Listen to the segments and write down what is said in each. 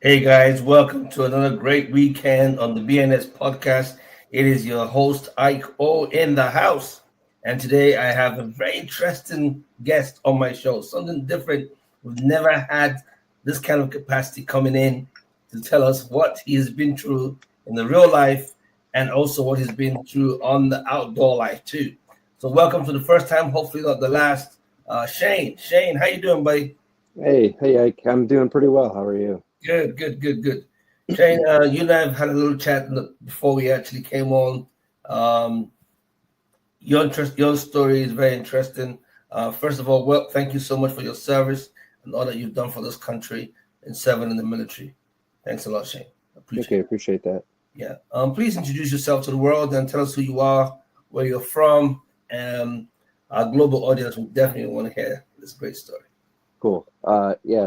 Hey guys, welcome to another great weekend on the BNS podcast. It is your host Ike O in the house, and today I have a very interesting guest on my show. Something different. We've never had this kind of capacity coming in to tell us what he has been through in the real life and also what he's been through on the outdoor life too. So welcome to the first time, hopefully not the last. Shayne. Shayne, how you doing, buddy? Hey, I'm doing pretty well. How are you? Good. Shayne, you and I have had a little chat before we actually came on. Um, your story is very interesting. First of all, well, thank you so much for your service and all that you've done for this country and serving in the military. Thanks a lot, Shayne. Okay, appreciate that. Yeah. Please introduce yourself to the world and tell us who you are, where you're from, and our global audience will definitely want to hear this great story. Cool.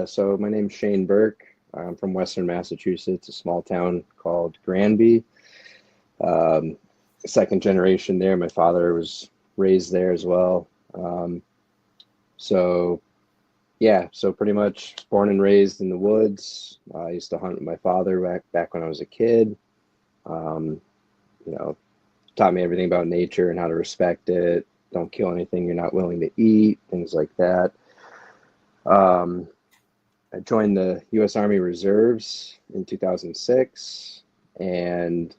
So my name's Shayne Burke. I'm from Western Massachusetts, a small town called Granby. Um, Second generation there. My father was raised there as well. So pretty much born and raised in the woods. I used to hunt with my father back when I was a kid. Um, you know, Taught me everything about nature and how to respect it. Don't kill anything you're not willing to eat, things like that. Um, I joined the U.S. Army Reserves in 2006, and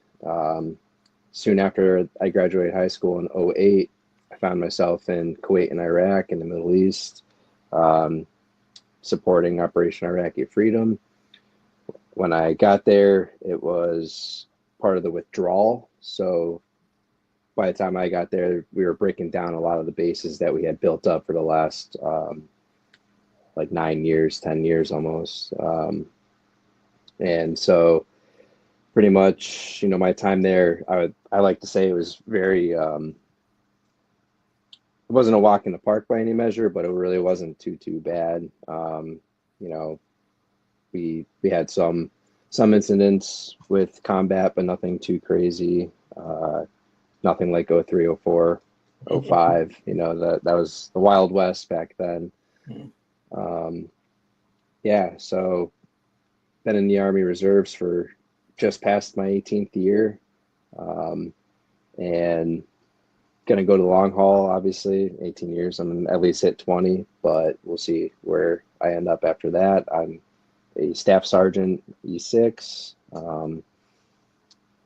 soon after I graduated high school in '08, I found myself in Kuwait and Iraq in the Middle East, um, supporting Operation Iraqi Freedom. When I got there, it was part of the withdrawal. So by the time I got there, we were breaking down a lot of the bases that we had built up for the last like 9 years, 10 years almost. And so pretty much, my time there, I like to say it was very, it wasn't a walk in the park by any measure, but it really wasn't too bad. You know, we had some incidents with combat, but nothing too crazy. Nothing like 03, 04, 05. That was the Wild West back then. Um, so been in the Army Reserves for just past my 18th year, and gonna go to the long haul. Obviously, 18 years. I'm gonna at least hit 20, but we'll see where I end up after that. I'm a staff sergeant, E6,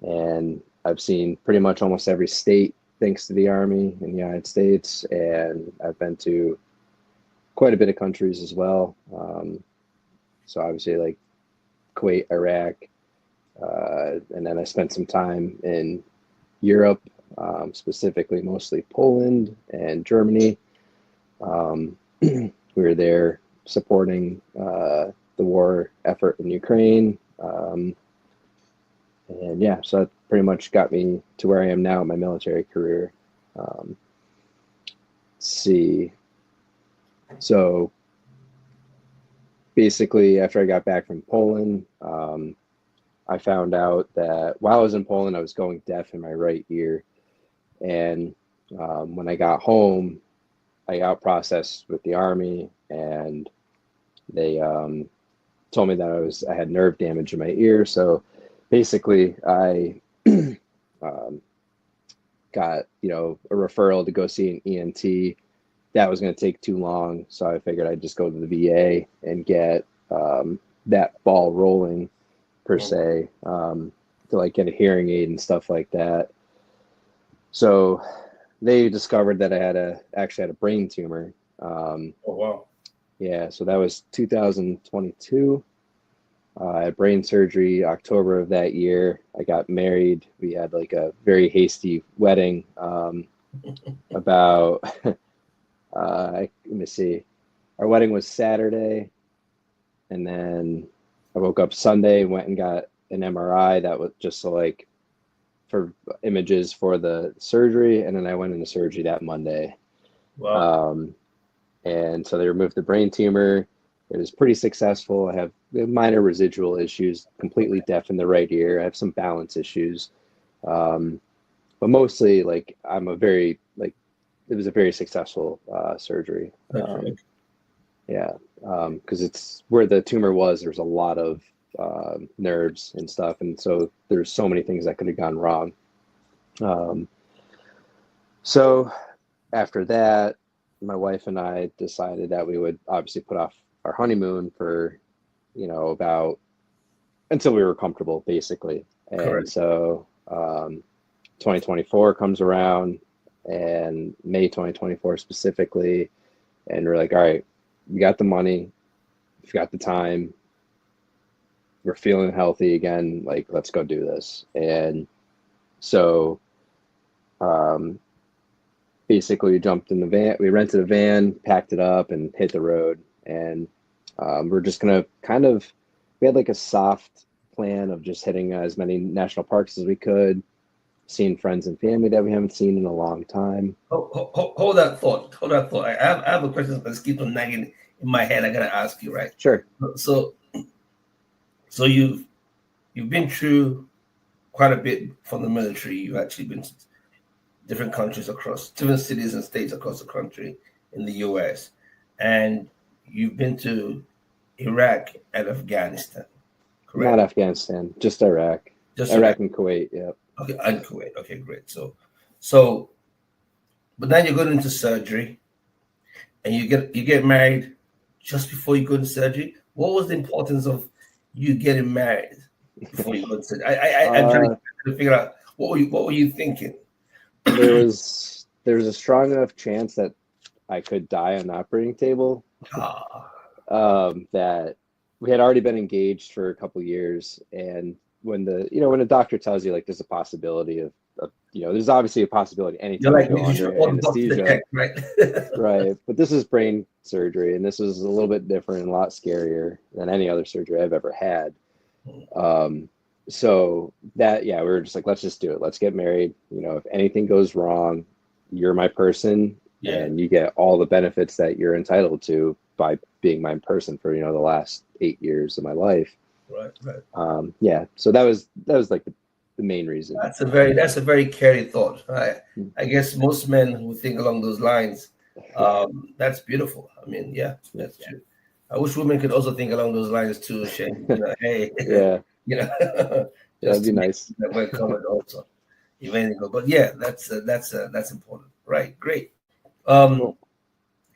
and I've seen pretty much almost every state thanks to the Army in the United States, and I've been to quite a bit of countries as well. So obviously like Kuwait, Iraq, and then I spent some time in Europe, specifically mostly Poland and Germany. We were there supporting the war effort in Ukraine. So that pretty much got me to where I am now in my military career. Let's see. So basically, after I got back from Poland, I found out that while I was in Poland, I was going deaf in my right ear. And when I got home, I got processed with the Army, and they told me that I had nerve damage in my ear. So basically, I got a referral to go see an ENT. That was going to take too long, so I figured I'd just go to the VA and get that ball rolling, per se, to like get a hearing aid and stuff like that. So they discovered that I actually had a brain tumor. Oh wow! Yeah, so that was 2022. I had brain surgery October of that year. I got married. We had like a very hasty wedding. About let me see. Our wedding was Saturday, and then I woke up Sunday, went and got an MRI. That was just for images for the surgery, and then I went into surgery that Monday. Wow. And so they removed the brain tumor. It was pretty successful. I have minor residual issues, completely deaf in the right ear. I have some balance issues. But mostly it was a very successful surgery. That's right. Because it's where the tumor was, there's a lot of nerves and stuff. And so there's so many things that could have gone wrong. So after that, my wife and I decided that we would obviously put off our honeymoon for, about until we were comfortable, basically. And Correct. so 2024 comes around, and May 2024 specifically, and we're like, all right, we got the money, we've got the time, we're feeling healthy again, like, let's go do this. And so basically we jumped in the van, we rented a van, packed it up, and hit the road. And we're just gonna we had like a soft plan of just hitting as many national parks as we could, seeing friends and family that we haven't seen in a long time. Hold that thought. Hold that thought. I have a question that's keep on nagging in my head. I gotta ask you, right? Sure. So you've been through quite a bit from the military. You've actually been to different countries across different cities and states across the country in the U.S. and you've been to Iraq and Afghanistan, correct? Not Afghanistan, just Iraq. Just Iraq and Kuwait, yeah. Okay, and Kuwait. Okay, great. So, but then you're going into surgery, and you get married just before you go into surgery. What was the importance of you getting married before you go into surgery? I'm trying to figure out what were you thinking? There was a strong enough chance that I could die on the operating table. That we had already been engaged for a couple of years, and when a doctor tells you, like, there's a possibility of there's obviously a possibility anytime you go under anesthesia, right? Right. But this is brain surgery, and this was a little bit different and a lot scarier than any other surgery I've ever had. So that, we were just like, let's just do it. Let's get married. If anything goes wrong, you're my person, and you get all the benefits that you're entitled to by being my person for, the last 8 years of my life. Right. So that was like the main reason. That's a very caring thought. I guess most men who think along those lines, that's beautiful. I mean, that's true. I wish women could also think along those lines too, Shayne. Hey, that'd be nice. That might comment also. If anything goes, but that's important. Right, great. Cool.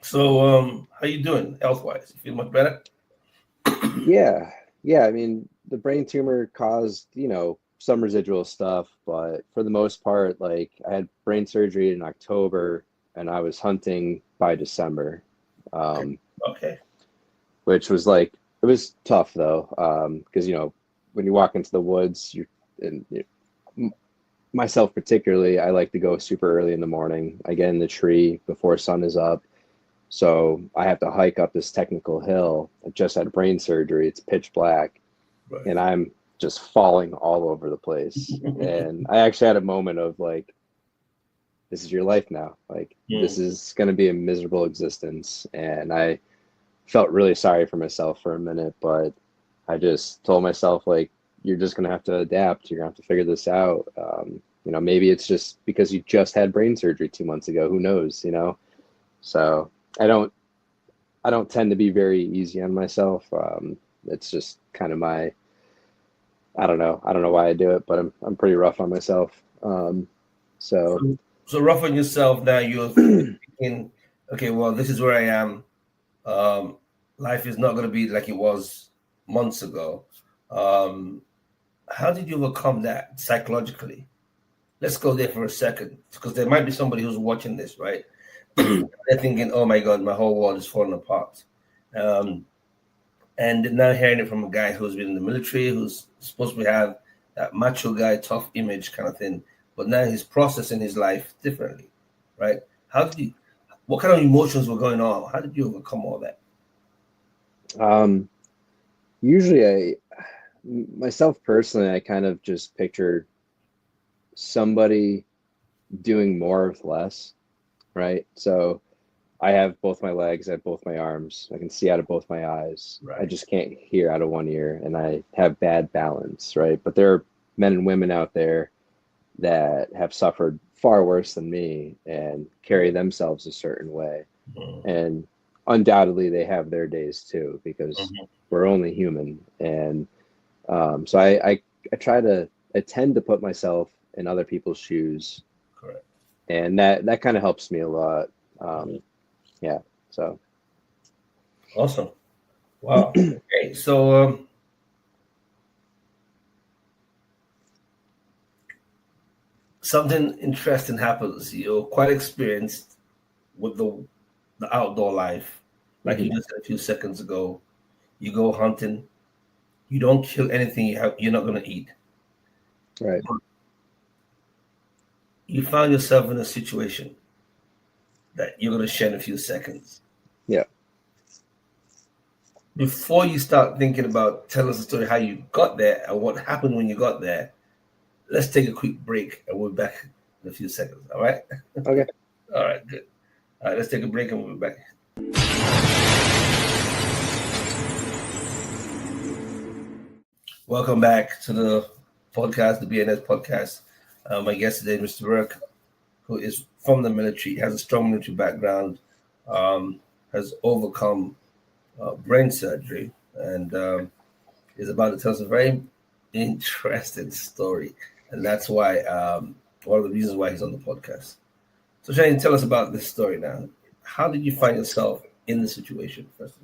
So how you doing health-wise? You feel much better? Yeah. I mean, the brain tumor caused, some residual stuff, but for the most part, like, I had brain surgery in October, and I was hunting by December. Okay. Which was like, it was tough though, because when you walk into the woods, myself particularly, I like to go super early in the morning. I get in the tree before sun is up, so I have to hike up this technical hill. I just had brain surgery. It's pitch black, and I'm just falling all over the place. And I actually had a moment of like, this is your life now. Like, this is going to be a miserable existence. And I felt really sorry for myself for a minute, but I just told myself, like, you're just going to have to adapt. You're going to have to figure this out. Maybe it's just because you just had brain surgery 2 months ago. Who knows, So I don't tend to be very easy on myself. It's just kind of I don't know why I do it, but I'm pretty rough on myself. So rough on yourself now. You're thinking, okay, well, this is where I am. Life is not going to be like it was months ago. How did you overcome that psychologically? Let's go there for a second, because there might be somebody who's watching this, right? They're thinking, oh my God, my whole world is falling apart. And now hearing it from a guy who's been in the military, who's supposed to have that macho guy, tough image kind of thing, but now he's processing his life differently, right? What kind of emotions were going on? How did you overcome all that? Usually myself personally, I kind of just picture somebody doing more with less, right? So I have both my legs, I have both my arms, I can see out of both my eyes. Right. I just can't hear out of one ear, and I have bad balance, right? But there are men and women out there that have suffered far worse than me and carry themselves a certain way. And undoubtedly they have their days too, because we're only human. And So I try to, I tend to put myself in other people's shoes, Correct. and that kind of helps me a lot. Yeah. So Awesome. Wow. Okay. So something interesting happens. You're quite experienced with the outdoor life, like you mhm, just said a few seconds ago. You go hunting. You don't kill anything you're not going to eat. right. But you find yourself in a situation that you're going to share in a few seconds. Yeah. Before you start thinking about telling us the story how you got there and what happened when you got there, let's take a quick break and we'll be back in a few seconds. All right? Okay. All right, good. All right, let's take a break and we'll be back. Welcome back to the podcast, the BNS podcast. My guest today, Mr. Burke, who is from the military, has a strong military background, has overcome brain surgery, and is about to tell us a very interesting story. And that's why one of the reasons why he's on the podcast. So, Shayne, tell us about this story now. How did you find yourself in the situation, first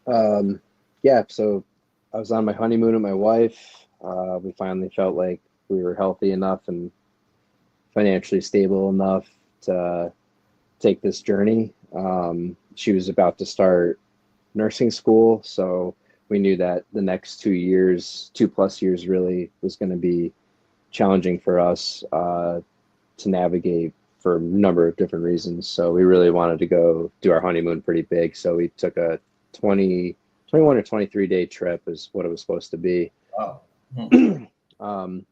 of Yeah. So I was on my honeymoon with my wife. We finally felt like we were healthy enough and financially stable enough to take this journey. She was about to start nursing school, so we knew that the next 2 years, 2+ years, really was going to be challenging for us to navigate for a number of different reasons. So we really wanted to go do our honeymoon pretty big. So we took a 21 or 23-day trip is what it was supposed to be. Wow. um,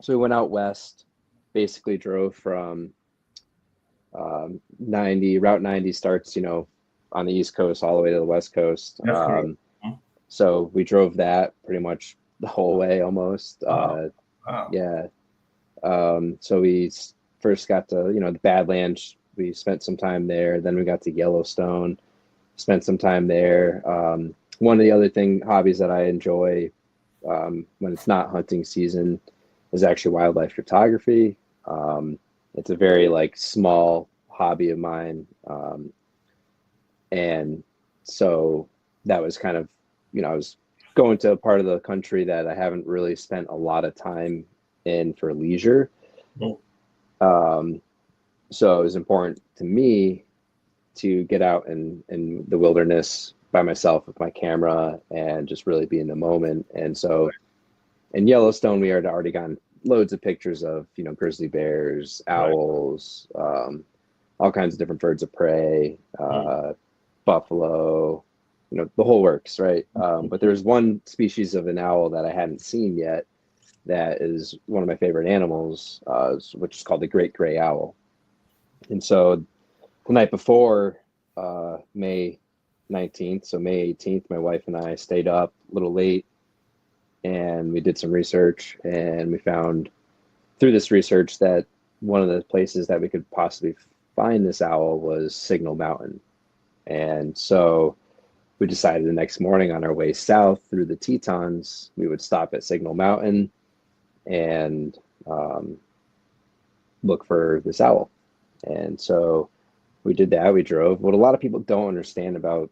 so we went out west, basically drove from Route 90 starts, on the East Coast all the way to the West Coast. That's correct. So we drove that pretty much the whole way almost. Wow. Wow. Yeah. So we first got to, the Badlands. We spent some time there. Then we got to Yellowstone, spent some time there. One of the other hobbies that I enjoy when it's not hunting season is actually wildlife photography. It's a very small hobby of mine. And so that was kind of, I was going to a part of the country that I haven't really spent a lot of time in for leisure. So it was important to me to get out in the wilderness by myself with my camera and just really be in the moment. And so in Yellowstone, we had already gotten loads of pictures of, grizzly bears, owls, all kinds of different birds of prey, buffalo, the whole works, right? But there's one species of an owl that I hadn't seen yet that is one of my favorite animals, which is called the great gray owl. And so the night before May 19th, so May 18th, my wife and I stayed up a little late and we did some research, and we found through this research that one of the places that we could possibly find this owl was Signal Mountain. And so we decided the next morning on our way south through the Tetons, we would stop at Signal Mountain and look for this owl. And so we did that. We drove. What a lot of people don't understand about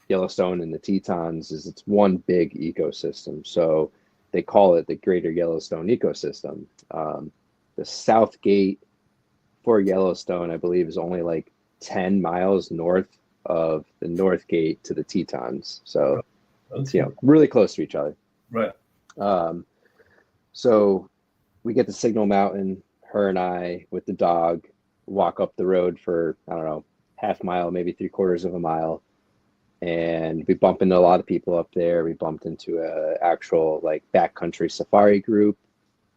Yellowstone and the Tetons is it's one big ecosystem. So they call it the Greater Yellowstone Ecosystem. The South Gate for Yellowstone, I believe, is only 10 miles north of the North Gate to the Tetons. So it's, really close to each other. Right. So we get to Signal Mountain, her and I with the dog walk up the road for, I don't know, half mile, maybe 3/4 of a mile. And we bump into a lot of people up there. We bumped into a actual backcountry safari group.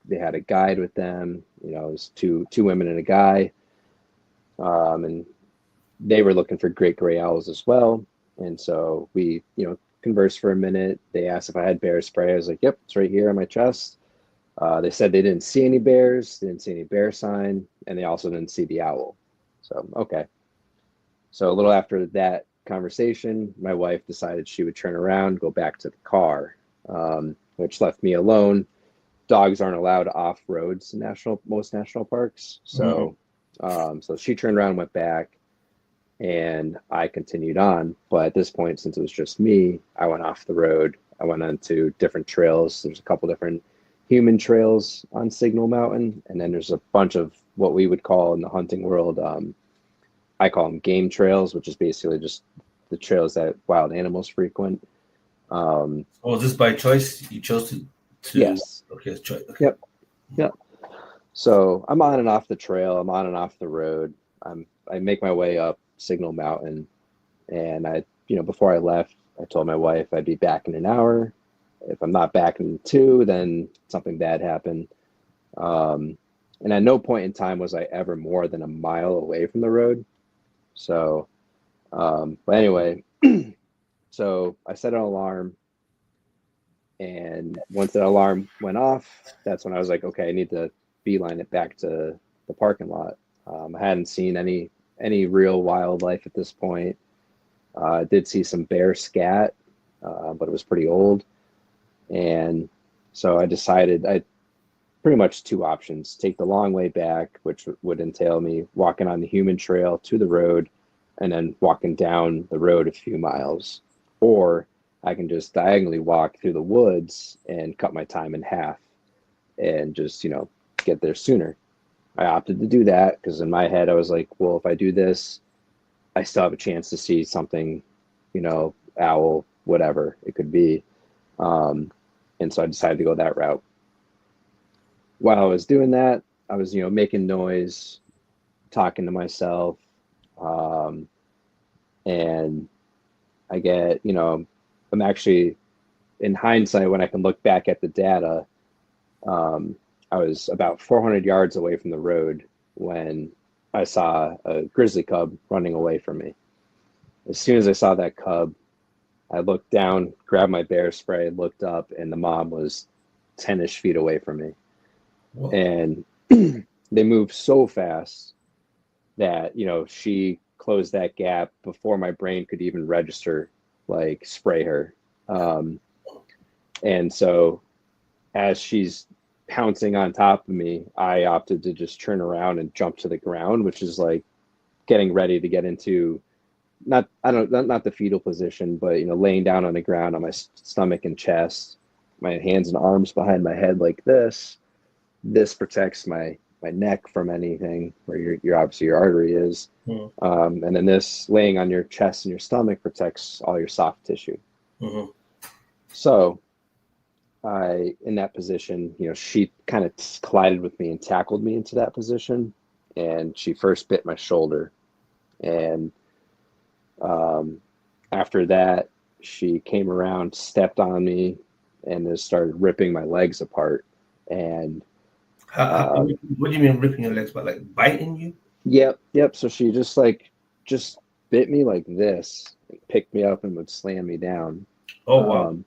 They had a guide with them. It was two women and a guy. And they were looking for great gray owls as well. And so we, conversed for a minute. They asked if I had bear spray. I was like, yep, it's right here on my chest. They said they didn't see any bears. They didn't see any bear sign. And they also didn't see the owl. So, okay. So a little after that conversation, my wife decided she would turn around, go back to the car. which left me alone. Dogs aren't allowed off roads in most national parks. So, so she turned around and went back, and I continued on. But at this point, since it was just me, I went off the road. I went onto different trails. There's a couple different human trails on Signal Mountain, and then there's a bunch of what we would call in the hunting world, I call them game trails, which is basically just the trails that wild animals frequent. Was this by choice? You chose to Yes. Okay, it's choice. Okay. Yep. So I'm on and off the trail. I'm on and off the road. I make my way up Signal Mountain, and before I left, I told my wife I'd be back in an hour. If I'm not back in 2, then something bad happened. And at no point in time was I ever more than a mile away from the road. So, but anyway, so I set an alarm, and once that alarm went off, that's when I was like, okay, I need to beeline it back to the parking lot. I hadn't seen any real wildlife at this point. I did see some bear scat, but it was pretty old. And so I decided I pretty much 2 options: take the long way back, which would entail me walking on the human trail to the road and then walking down the road a few miles, or I can just diagonally walk through the woods and cut my time in half and just, get there sooner. I opted to do that because in my head I was like, well, if I do this, I still have a chance to see something, owl, whatever it could be. And so I decided to go that route. While I was doing that, I was, making noise, talking to myself. And I get, I'm actually, in hindsight, when I can look back at the data, I was about 400 yards away from the road when I saw a grizzly cub running away from me. As soon as I saw that cub, I looked down, grabbed my bear spray, looked up, and the mom was 10-ish feet away from me. Whoa. And they moved so fast that, she closed that gap before my brain could even register, like spray her. And so as she's pouncing on top of me, I opted to just turn around and jump to the ground, which is like getting ready to get into not the fetal position, but laying down on the ground on my stomach and chest, my hands and arms behind my head like this. This protects my neck from anything where your obviously your artery is. And then this laying on your chest and your stomach protects all your soft tissue. So in that position, she kind of collided with me and tackled me into that position. And she first bit my shoulder. And after that, she came around, stepped on me, and just started ripping my legs apart. And what do you mean ripping your legs apart? Like biting you? Yep. So she just bit me like this, picked me up, and would slam me down. Oh, wow.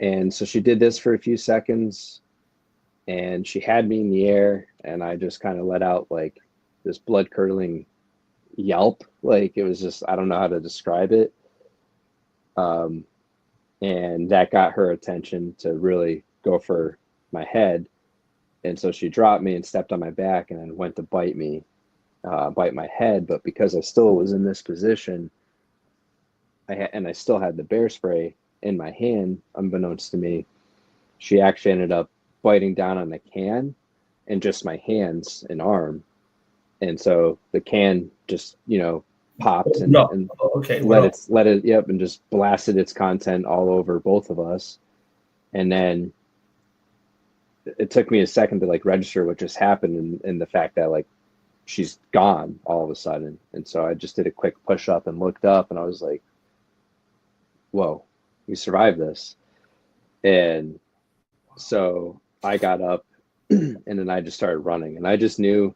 And so she did this for a few seconds, and she had me in the air, and I just kind of let out like this blood-curdling yelp. Like it was just, I don't know how to describe it. And that got her attention to really go for my head. And so she dropped me and stepped on my back and then went to bite my head. But because I still was in this position, I still had the bear spray in my hand, unbeknownst to me, she actually ended up biting down on the can and just my hands and arm. And so the can just, popped and let it, and just blasted its content all over both of us. And then it took me a second to register what just happened and the fact that she's gone all of a sudden. And so I just did a quick push up and looked up, and I was like, whoa, we survived this. And so I got up and then I just started running, and I just knew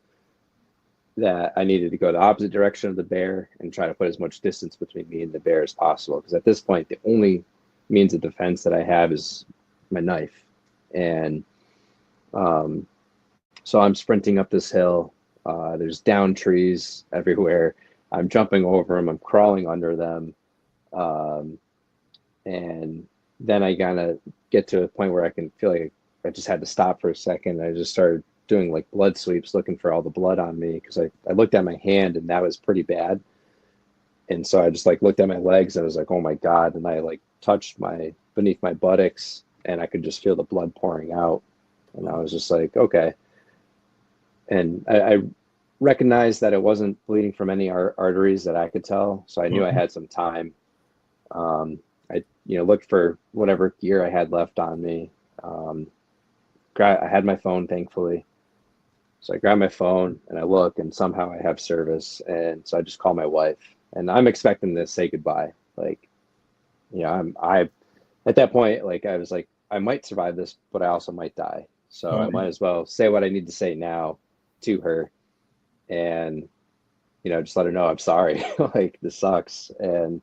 that I needed to go the opposite direction of the bear and try to put as much distance between me and the bear as possible. Because at this point, the only means of defense that I have is my knife. And so I'm sprinting up this hill. There's down trees everywhere. I'm jumping over them. I'm crawling under them. And then I kind of get to a point where I can feel like I just had to stop for a second. I just started doing like blood sweeps, looking for all the blood on me, because I looked at my hand and that was pretty bad. And so I just like looked at my legs and I was like, oh my God. And I like touched beneath my buttocks and I could just feel the blood pouring out. And I was just like, okay. And I recognized that it wasn't bleeding from any arteries that I could tell. So I knew I had some time. I looked for whatever gear I had left on me. I had my phone, thankfully. So I grab my phone and I look, and somehow I have service. And so I just call my wife, and I'm expecting to say goodbye. Like, I at that point, like I was like, I might survive this, but I also might die. So I might as well say what I need to say now to her, and just let her know I'm sorry. Like, this sucks. And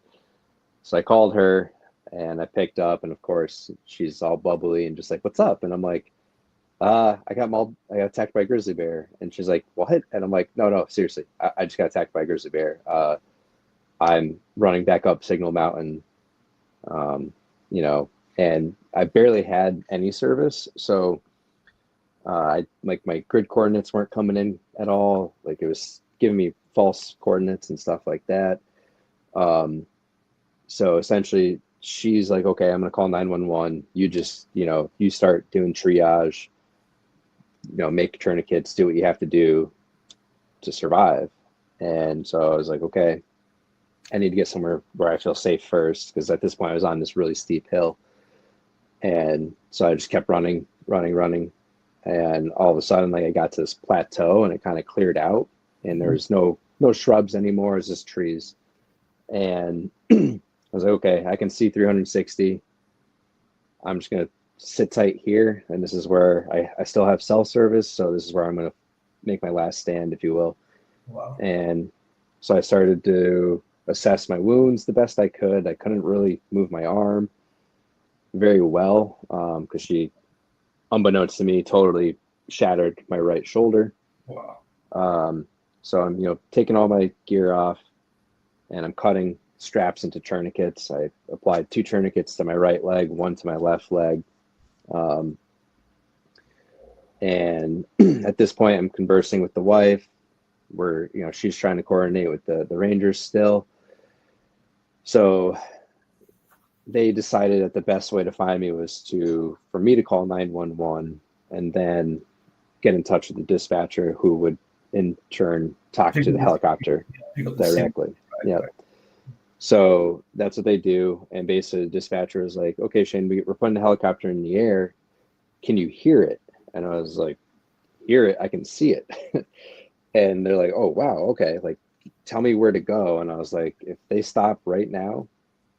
so I called her and I picked up, and of course she's all bubbly and just like, what's up? And I'm like, I got attacked by a grizzly bear. And she's like, what? And I'm like, no, seriously, I just got attacked by a grizzly bear. I'm running back up Signal Mountain, and I barely had any service. So my grid coordinates weren't coming in at all. Like, it was giving me false coordinates and stuff like that. So essentially she's like, okay, I'm going to call 911. You just, you start doing triage, make tourniquets, do what you have to do to survive. And so I was like, okay, I need to get somewhere where I feel safe first, because at this point I was on this really steep hill. And so I just kept running. And all of a sudden, like, I got to this plateau and it kind of cleared out, and there was no shrubs anymore. It was just trees. And I was like, okay, I can see 360. I'm just going to sit tight here. And this is where I still have cell service. So this is where I'm going to make my last stand, if you will. Wow. And so I started to assess my wounds the best I could. I couldn't really move my arm very well, because she, unbeknownst to me, totally shattered my right shoulder. Wow. So I'm, taking all my gear off, and I'm cutting straps into tourniquets. I applied 2 tourniquets to my right leg, 1 to my left leg. And at this point, I'm conversing with the wife, where, she's trying to coordinate with the Rangers still. So they decided that the best way to find me was for me to call 911 and then get in touch with the dispatcher, who would in turn talk to the helicopter directly. Yeah. So that's what they do. And basically the dispatcher is like, okay, Shayne, we're putting the helicopter in the air. Can you hear it? And I was like, hear it? I can see it. And they're like, oh, wow. Okay. Like, tell me where to go. And I was like, if they stop right now,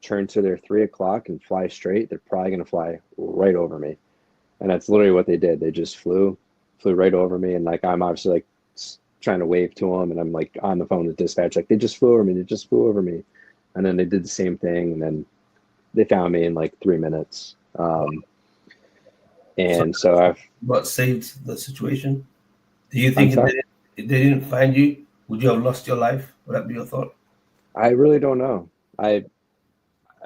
turn to their 3 o'clock and fly straight, they're probably going to fly right over me. And that's literally what they did. They just flew right over me. And like, I'm obviously like trying to wave to them, and I'm like on the phone with dispatch, like, they just flew over me. And then they did the same thing, and then they found me in like 3 minutes. And so I've what saved the situation? Do you think if they didn't find you, would you have lost your life? Would that be your thought? I really don't know.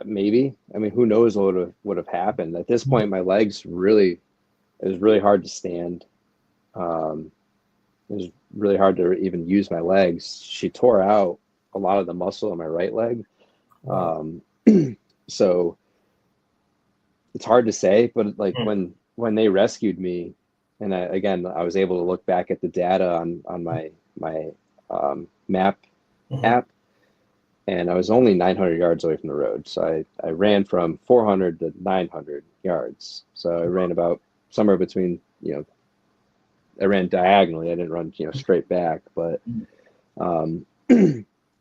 Maybe. I mean, who knows what would have happened at this point? My legs it was really hard to stand. It was really hard to even use my legs. She tore out a lot of the muscle in my right leg. So it's hard to say, but like when they rescued me, and I was able to look back at the data on my map app, and I was only 900 yards away from the road. So I ran from 400 to 900 yards. So I ran about somewhere between, I ran diagonally. I didn't run, straight back, but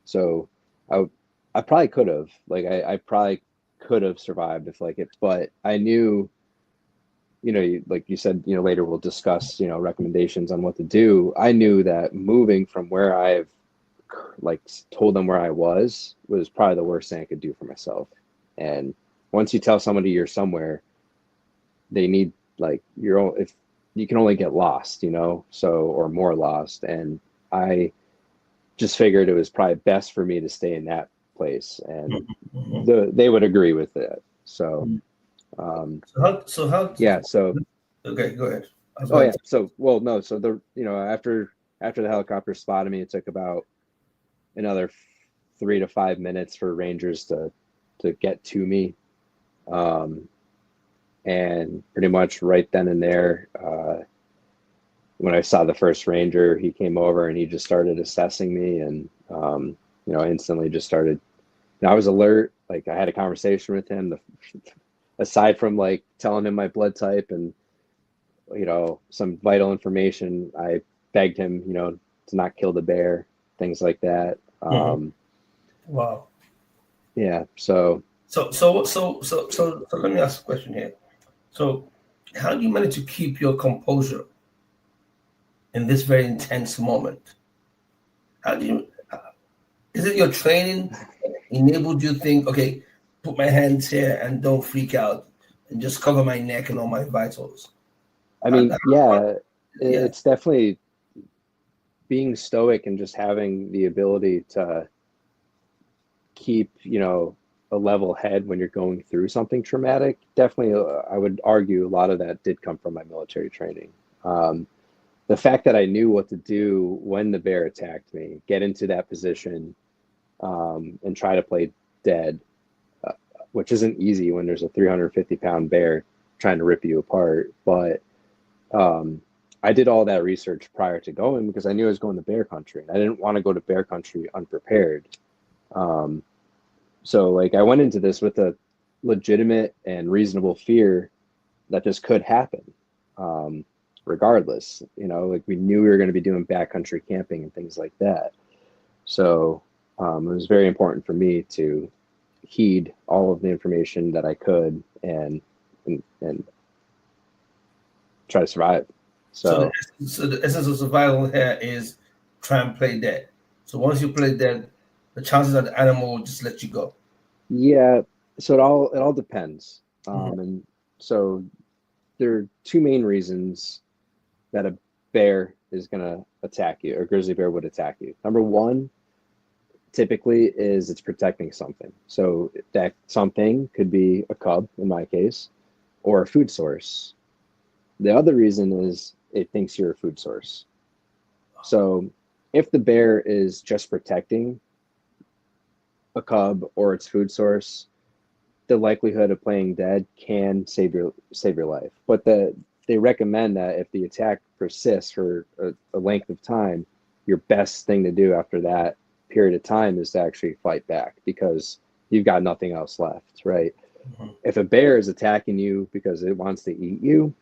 so I probably could have, like, I probably could have survived if like it, but I knew, like you said, later we'll discuss, recommendations on what to do. I knew that moving from where I've like told them where I was probably the worst thing I could do for myself. And once you tell somebody you're somewhere, they need like if you can only get lost, or more lost. And I just figured it was probably best for me to stay in that place, and they would agree with it. So Yeah. So Okay, go ahead. I was oh going yeah. to. So well, no. So after the helicopter spotted me, it took about another 3 to 5 minutes for Rangers to get to me. And pretty much right then and there, when I saw the first Ranger, he came over and he just started assessing me, and instantly just started. I was alert. Like I had a conversation with him. Aside from like telling him my blood type and some vital information, I begged him, to not kill the bear, things like that. Wow. Yeah. So So let me ask a question here. So, how do you manage to keep your composure in this very intense moment? How do you? Is it your training enabled you to think, okay, put my hands here and don't freak out, and just cover my neck and all my vitals? I How, mean, yeah, yeah. it's definitely being stoic and just having the ability to keep, a level head when you're going through something traumatic. Definitely, I would argue a lot of that did come from my military training. The fact that I knew what to do when the bear attacked me, get into that position, and try to play dead, which isn't easy when there's a 350-pound bear trying to rip you apart. But I did all that research prior to going because I knew I was going to bear country, and I didn't want to go to bear country unprepared. So like I went into this with a legitimate and reasonable fear that this could happen. Regardless, like we knew we were going to be doing backcountry camping and things like that. So it was very important for me to heed all of the information that I could and try to survive. So The essence of survival here is try and play dead. So once you play dead, the chances that the animal will just let you go. yeah, so it all depends. Mhm. And so there are two main reasons that a bear is going to attack you, or grizzly bear would attack you. Number one, typically, is it's protecting something. So that something could be a cub, in my case, or a food source. The other reason is it thinks you're a food source. So if the bear is just protecting a cub or its food source, the likelihood of playing dead can save your life. But they recommend that if the attack persists for a length of time, your best thing to do after that period of time is to actually fight back because you've got nothing else left, right? Mhm. If a bear is attacking you because it wants to eat you,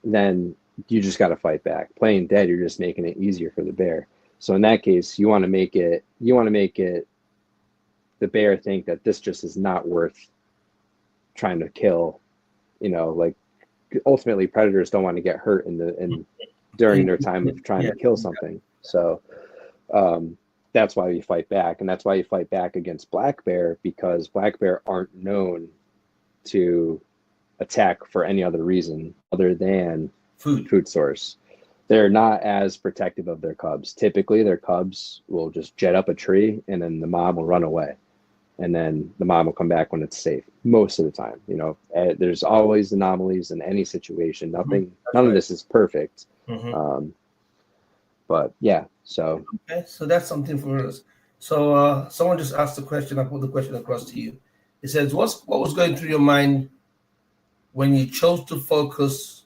then you just got to fight back. Playing dead, you're just making it easier for the bear. So in that case, you want to make it the bear think that this just is not worth trying to kill. Like ultimately predators don't want to get hurt during their time of trying Yeah. to kill something. So that's why you fight back, and that's why you fight back against black bear, because black bear aren't known to attack for any other reason other than Food. food source. They're not as protective of their cubs. Typically, their cubs will just jet up a tree, and then the mom will run away, and then the mom will come back when it's safe. Most of the time, there's always anomalies in any situation. Mhm. That's None of right. this is perfect. Mhm. But yeah, so Okay, so that's something for us. So someone just asked the question. I put the question across to you. It says, what was going through your mind when you chose to focus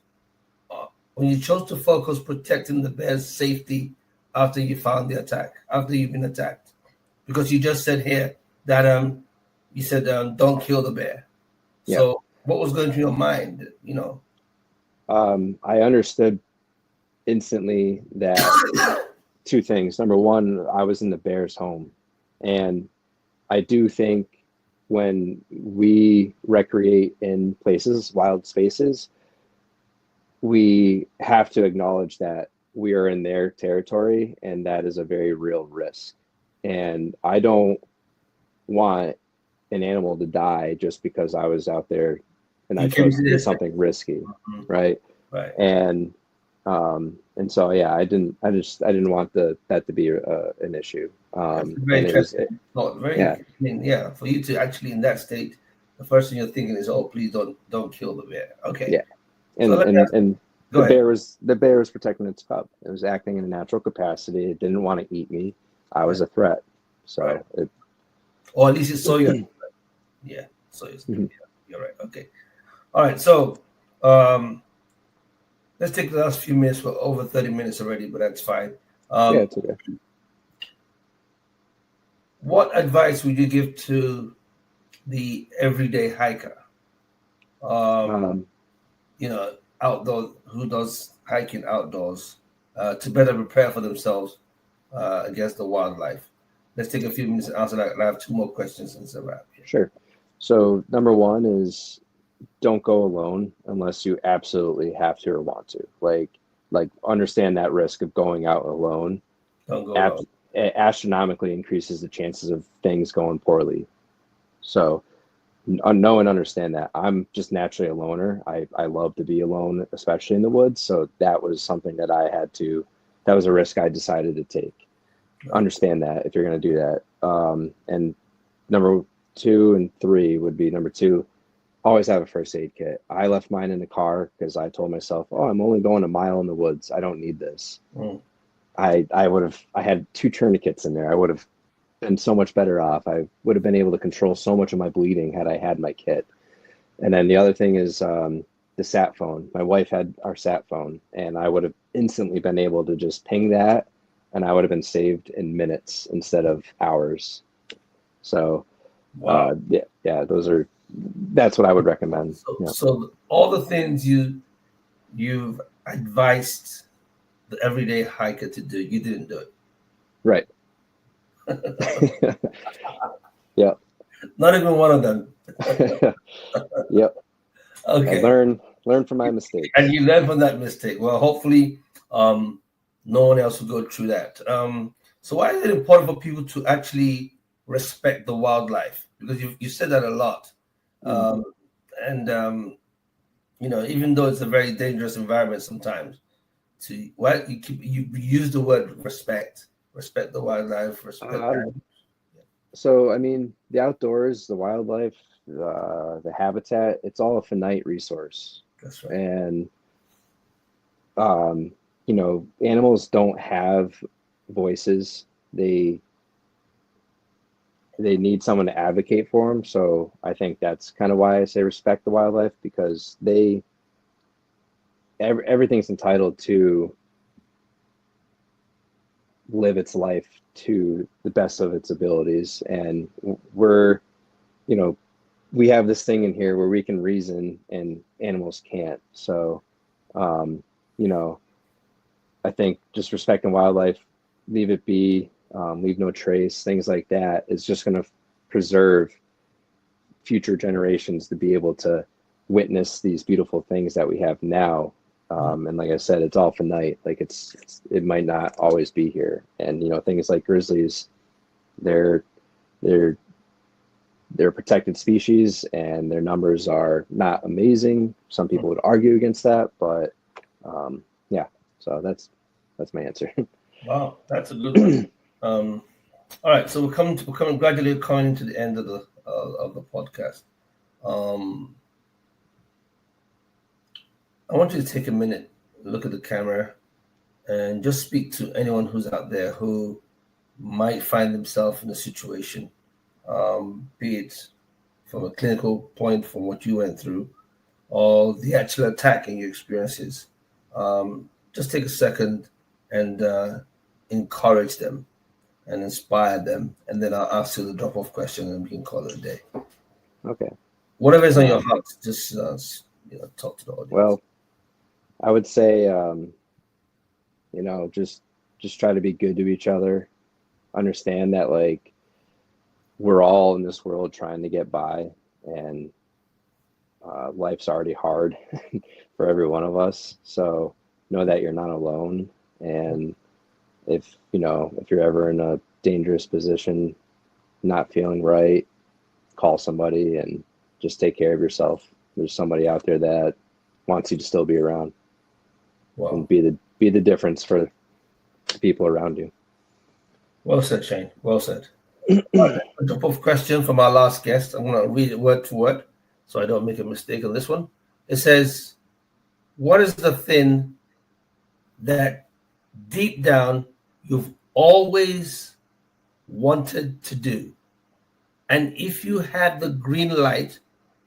protecting the bear's safety after you found the attack, after you've been attacked? Because you just said here that you said don't kill the bear. yeah, So what was going through your mind? I understood instantly that two things. Number one, I was in the bear's home, and I do think when we recreate in places, wild spaces, we have to acknowledge that we are in their territory, and that is a very real risk. And I don't want an animal to die just because I was out there and I You came chose to to do this. something risky, Mhm. right? Right. And so yeah, I didn't want that to be an issue. That's a very And it was interesting thought. Very yeah, interesting. Yeah, for you to actually in that state the first thing you're thinking is, oh, please don't kill the bear. Okay. Yeah. So And let me ask, and go ahead. the bear was protecting its cub. It was acting in a natural capacity. It didn't want to eat me. I was Right. a threat. Right. So it Or at least it saw you. Yeah. So it's, Mhm. yeah, you're right. Okay. All right. So um, let's take the last few minutes. We're over 30 minutes already, but that's fine. Yeah, Um, it's okay. what advice would you give to the everyday hiker? Um, Um, outdoors, who does hiking outdoors, to better prepare for themselves against the wildlife. Let's take a few minutes to answer that. I have two more questions and it's a wrap here. sure. So number one is don't go alone unless you absolutely have to or want to. Like understand that risk of going out alone Don't go ab- alone. astronomically increases the chances of things going poorly. So know and understand that. I'm just naturally a loner. I love to be alone, especially in the woods. So that was something that was a risk I decided to take. Right. Understand that if you're going to do that. And number two and three would be number two, always have a first aid kit. I left mine in the car because I told myself, oh, I'm only going a mile in the woods. I don't need this. Mm. I had two tourniquets in there. I would have been so much better off. I would have been able to control so much of my bleeding had I had my kit. And then the other thing is the sat phone. My wife had our sat phone, and I would have instantly been able to just ping that, and I would have been saved in minutes instead of hours. So Wow. yeah, that's what I would recommend. So, Yeah, so all the things you've advised the everyday hiker to do, you didn't do right. it. Yep. Not even one of them. Yep. I Okay. learn from my And mistakes. you learn from that mistake. Well, hopefully, no one else will go through that. So why is it important for people to actually respect the wildlife? Because you said that a lot. Mhm. Um, and even though it's a very dangerous environment sometimes, to why you use the word respect the wildlife, respect Um, so I mean, the outdoors, the wildlife, the habitat, it's all a finite resource, that's right. and um, animals don't have voices. They need someone to advocate for them. So I think that's kind of why I say respect the wildlife, because everything's entitled to live its life to the best of its abilities, and we're you know we have this thing in here where we can reason and animals can't. So um, you know I think just respecting wildlife, leave it be, leave no trace, things like that is just going to preserve future generations to be able to witness these beautiful things that we have now. And like I said, it's all finite. Like it might not always be here. And things like grizzlies, they're they're they're a protected species, and their numbers are not amazing. Some people would argue against that, but yeah. So that's my answer. Wow, that's a good one. Um, all right, so we're coming gradually coming to the end of the podcast. Um, I want you to take a minute, look at the camera, and just speak to anyone who's out there who might find themselves in a situation, be it from a clinical point, from what you went through, or the actual attack in your experiences. Just take a second and encourage them and inspire them, and then I'll ask you the drop-off question, and we can call it a day. Okay. Whatever is on your Um, heart, just talk to the audience. well, I would say, just try to be good to each other. Understand that like we're all in this world trying to get by, and life's already hard for every one of us. So know that you're not alone. And if you're ever in a dangerous position, not feeling right, call somebody and just take care of yourself. There's somebody out there that wants you to still be around Wow. and be the difference for the people around you. Well said, Shayne. Well said. A drop of question from our last guest. I'm going to read it word for word so I don't make a mistake on this one. It says, what is the thing that deep down you've always wanted to do? And if you had the green light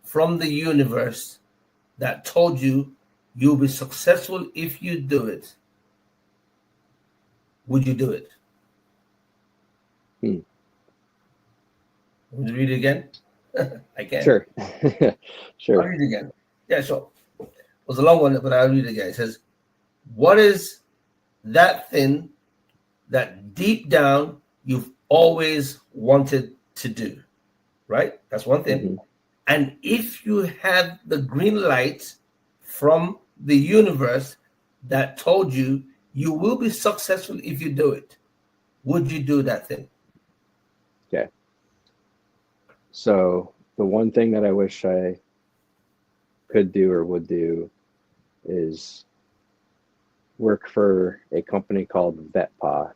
from the universe that told you you'll be successful if you do it, would you do it? Would you read it again? I can. Sure. Sure. I'll read it again. Yeah, sure. It was a long one, but I'll read it again. It says, what is that thing that deep down you've always wanted to do? Right? That's one thing. Mm-hmm. And if you had the green light from the universe that told you you will be successful if you do it, would you do that thing? Okay. So the one thing that I wish I could do or would do is work for a company called VetPaw.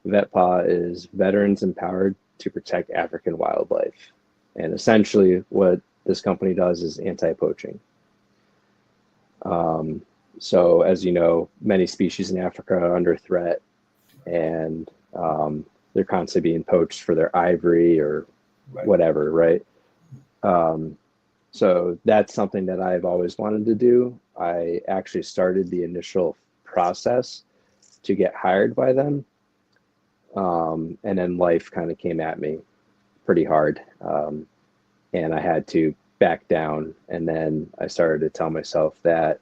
VetPaw is Veterans Empowered to Protect African Wildlife. And essentially what this company does is anti-poaching. So as you know, many species in Africa are under threat, and they're constantly being poached for their ivory or whatever, right? So that's something that I've always wanted to do. I actually started the initial process to get hired by them. And then life kind of came at me pretty hard. And I had to back down. And then I started to tell myself that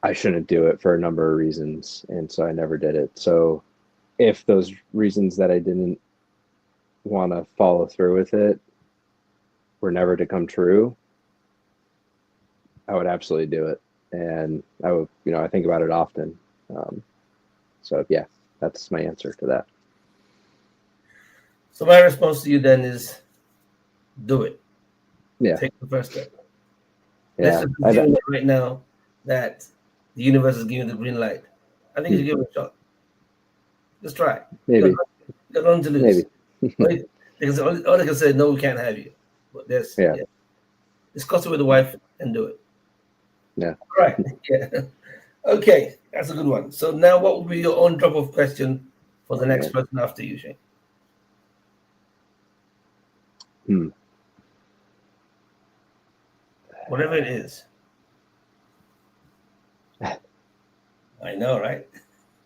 I shouldn't do it for a number of reasons. And so I never did it. So if those reasons that I didn't want to follow through with it were never to come true, I would absolutely do it. And I would, I think about it often. So yeah, that's my answer to that. So my response to you then is do it. Yeah. Take the first step. Yeah. Let's just right now that the universe is giving the green light. I think you should give it a shot. Just try. Maybe. You got nothing to lose. Maybe. Because all they can say, no, we can't have you. But discuss it with the wife and do it. Yeah. All right. Yeah. Okay. That's a good one. So now what would be your own drop of question for the next person after you, Shayne? Whatever it is. I know, right?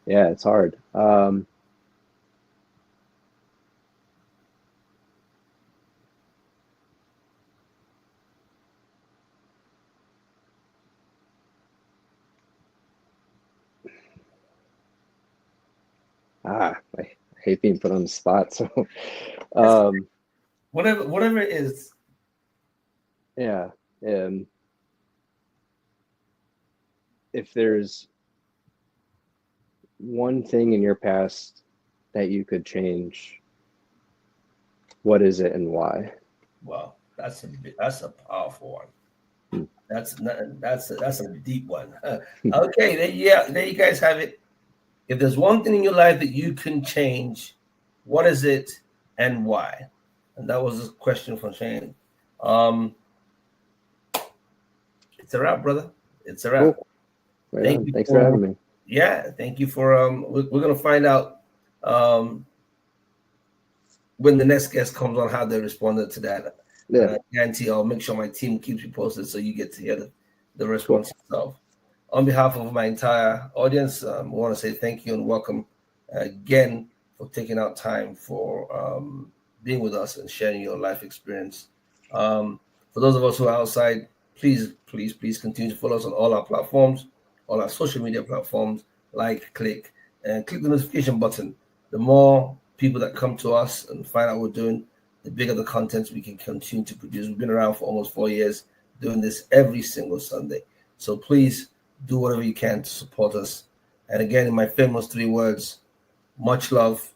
Yeah, it's hard. I hate being put on the spot. So, whatever it is. Yeah. If there's one thing in your past that you could change, what is it and why? Wow, that's a powerful one. That's a deep one. Okay, there you guys have it. If there's one thing in your life that you can change, what is it and why? And that was a question from Shayne. It's a wrap, brother. It's a wrap. Cool. Thanks for having me. Yeah, thank you for we're gonna find out when the next guest comes on how they responded to that. Yeah. I guarantee I'll make sure my team keeps you posted so you get to hear the response yourself. On behalf of my entire audience, I want to say thank you and welcome again for taking out time for being with us and sharing your life experience. For those of us who are outside, please continue to follow us on all our platforms, all our social media platforms, click, and click the notification button. The more people that come to us and find out what we're doing, the bigger the content we can continue to produce. We've been around for almost 4 years doing this every single Sunday. So please do whatever you can to support us. And again, in my famous 3 words, much love,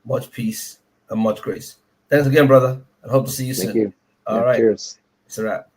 much peace, and much grace. Thanks again, brother. I hope to see you soon. Thank you. All right. Cheers. It's a wrap.